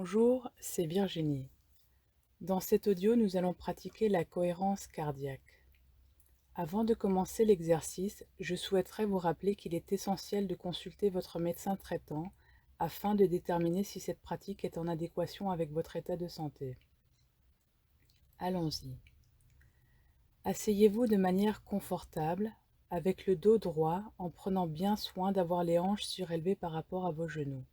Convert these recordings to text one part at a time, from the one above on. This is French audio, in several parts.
Bonjour, c'est Virginie. Dans cet audio, nous allons pratiquer la cohérence cardiaque. Avant de commencer l'exercice, je souhaiterais vous rappeler qu'il est essentiel de consulter votre médecin traitant afin de déterminer si cette pratique est en adéquation avec votre état de santé. Allons-y. Asseyez-vous de manière confortable, avec le dos droit, en prenant bien soin d'avoir les hanches surélevées par rapport à vos genoux.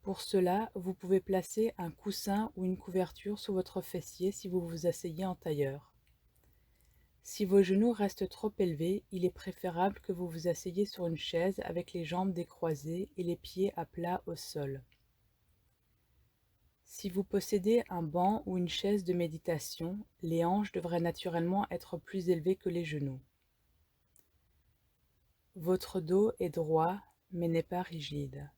Pour cela, vous pouvez placer un coussin ou une couverture sous votre fessier si vous vous asseyez en tailleur. Si vos genoux restent trop élevés, il est préférable que vous vous asseyez sur une chaise avec les jambes décroisées et les pieds à plat au sol. Si vous possédez un banc ou une chaise de méditation, les hanches devraient naturellement être plus élevées que les genoux. Votre dos est droit, mais n'est pas rigide.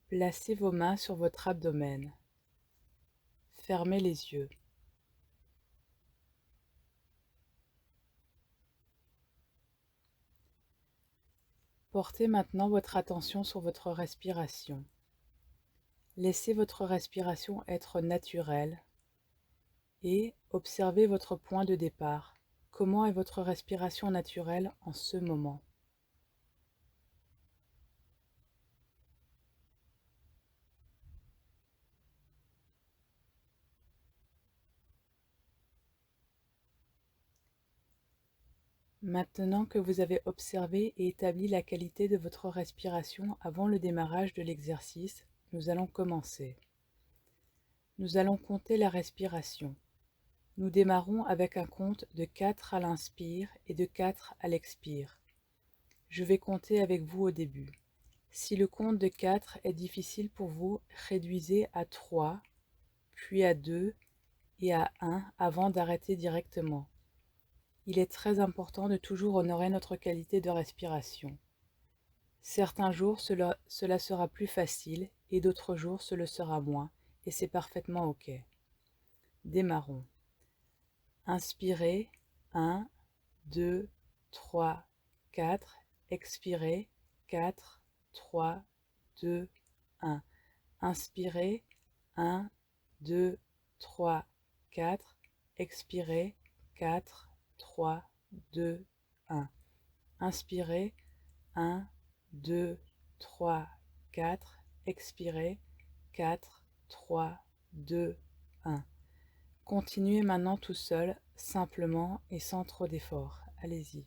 Placez vos mains sur votre abdomen. Fermez les yeux. Portez maintenant votre attention sur votre respiration. Laissez votre respiration être naturelle et observez votre point de départ. Comment est votre respiration naturelle en ce moment? Maintenant que vous avez observé et établi la qualité de votre respiration avant le démarrage de l'exercice, nous allons commencer. Nous allons compter la respiration. Nous démarrons avec un compte de 4 à l'inspire et de 4 à l'expire. Je vais compter avec vous au début. Si le compte de 4 est difficile pour vous, réduisez à 3, puis à 2 et à 1 avant d'arrêter directement. Il est très important de toujours honorer notre qualité de respiration. Certains jours, cela sera plus facile et d'autres jours, ce le sera moins, et c'est parfaitement OK. Démarrons. Inspirez, 1, 2, 3, 4. Expirez, 4, 3, 2, 1. Inspirez, 1, 2, 3, 4. Expirez, 4, 3, 2, 1. Inspirez, 1, 2, 3, 4. Expirez, 4, 3, 2, 1. Continuez maintenant tout seul, simplement et sans trop d'effort. Allez-y.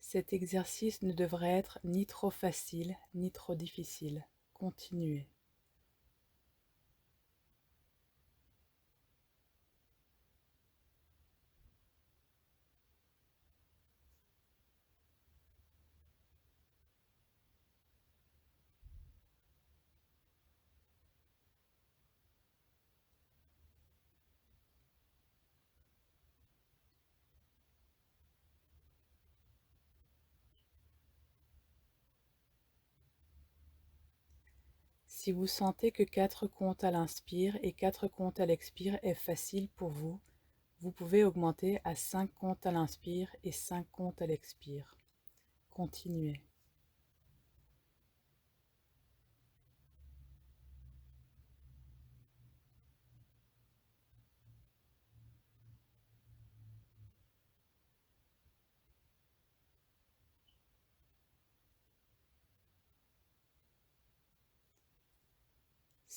Cet exercice ne devrait être ni trop facile, ni trop difficile. Continuez. Si vous sentez que 4 comptes à l'inspire et 4 comptes à l'expire est facile pour vous, vous pouvez augmenter à 5 comptes à l'inspire et 5 comptes à l'expire. Continuez.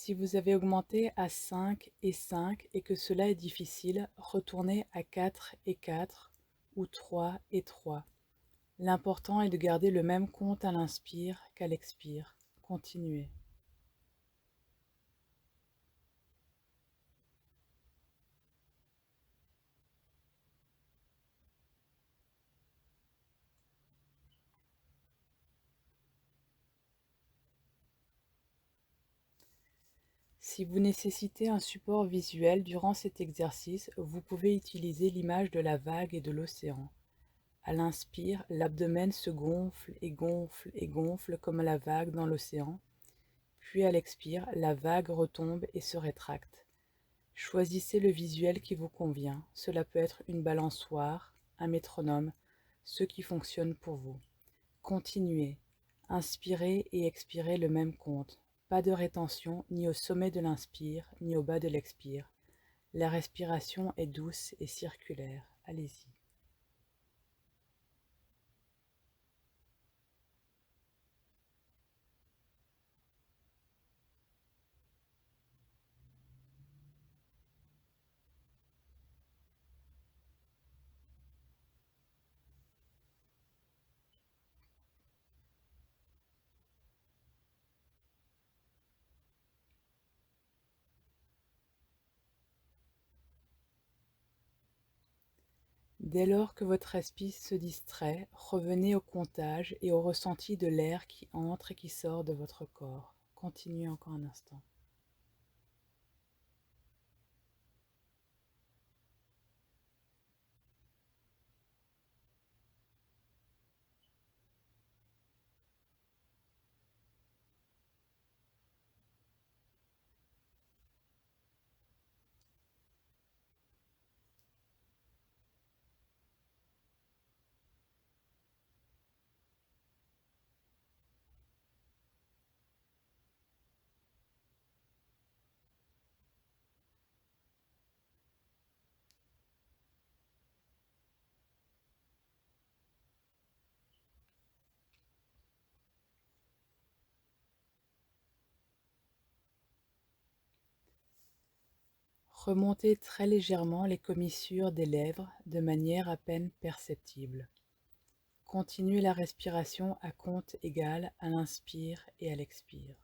Si vous avez augmenté à 5 et 5 et que cela est difficile, retournez à 4 et 4 ou 3 et 3. L'important est de garder le même compte à l'inspire qu'à l'expire. Continuez. Si vous nécessitez un support visuel durant cet exercice, vous pouvez utiliser l'image de la vague et de l'océan. À l'inspire, l'abdomen se gonfle et gonfle et gonfle comme la vague dans l'océan. Puis à l'expire, la vague retombe et se rétracte. Choisissez le visuel qui vous convient. Cela peut être une balançoire, un métronome, ce qui fonctionne pour vous. Continuez. Inspirez et expirez le même compte. Pas de rétention, ni au sommet de l'inspire, ni au bas de l'expire. La respiration est douce et circulaire. Allez-y. Dès lors que votre esprit se distrait, revenez au comptage et au ressenti de l'air qui entre et qui sort de votre corps. Continuez encore un instant. Remontez très légèrement les commissures des lèvres de manière à peine perceptible. Continuez la respiration à compte égal à l'inspire et à l'expire.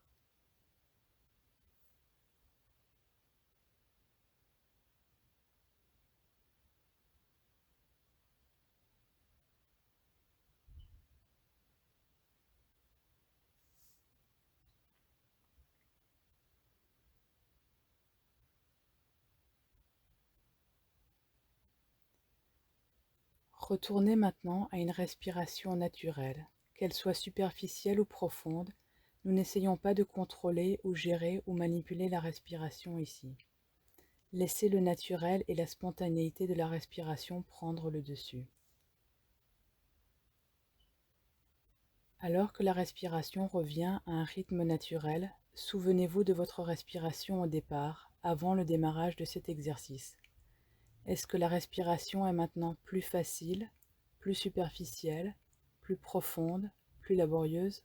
Retournez maintenant à une respiration naturelle, qu'elle soit superficielle ou profonde. Nous n'essayons pas de contrôler ou gérer ou manipuler la respiration ici. Laissez le naturel et la spontanéité de la respiration prendre le dessus. Alors que la respiration revient à un rythme naturel, souvenez-vous de votre respiration au départ, avant le démarrage de cet exercice. Est-ce que la respiration est maintenant plus facile, plus superficielle, plus profonde, plus laborieuse?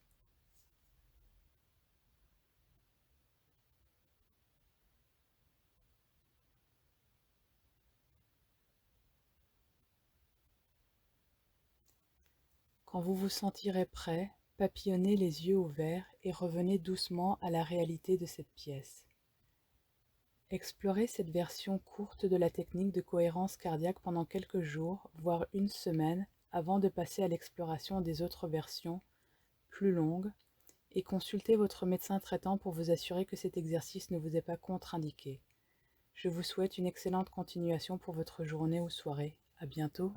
Quand vous vous sentirez prêt, papillonnez les yeux ouverts et revenez doucement à la réalité de cette pièce. Explorez cette version courte de la technique de cohérence cardiaque pendant quelques jours, voire une semaine, avant de passer à l'exploration des autres versions plus longues, et consultez votre médecin traitant pour vous assurer que cet exercice ne vous est pas contre-indiqué. Je vous souhaite une excellente continuation pour votre journée ou soirée. À bientôt.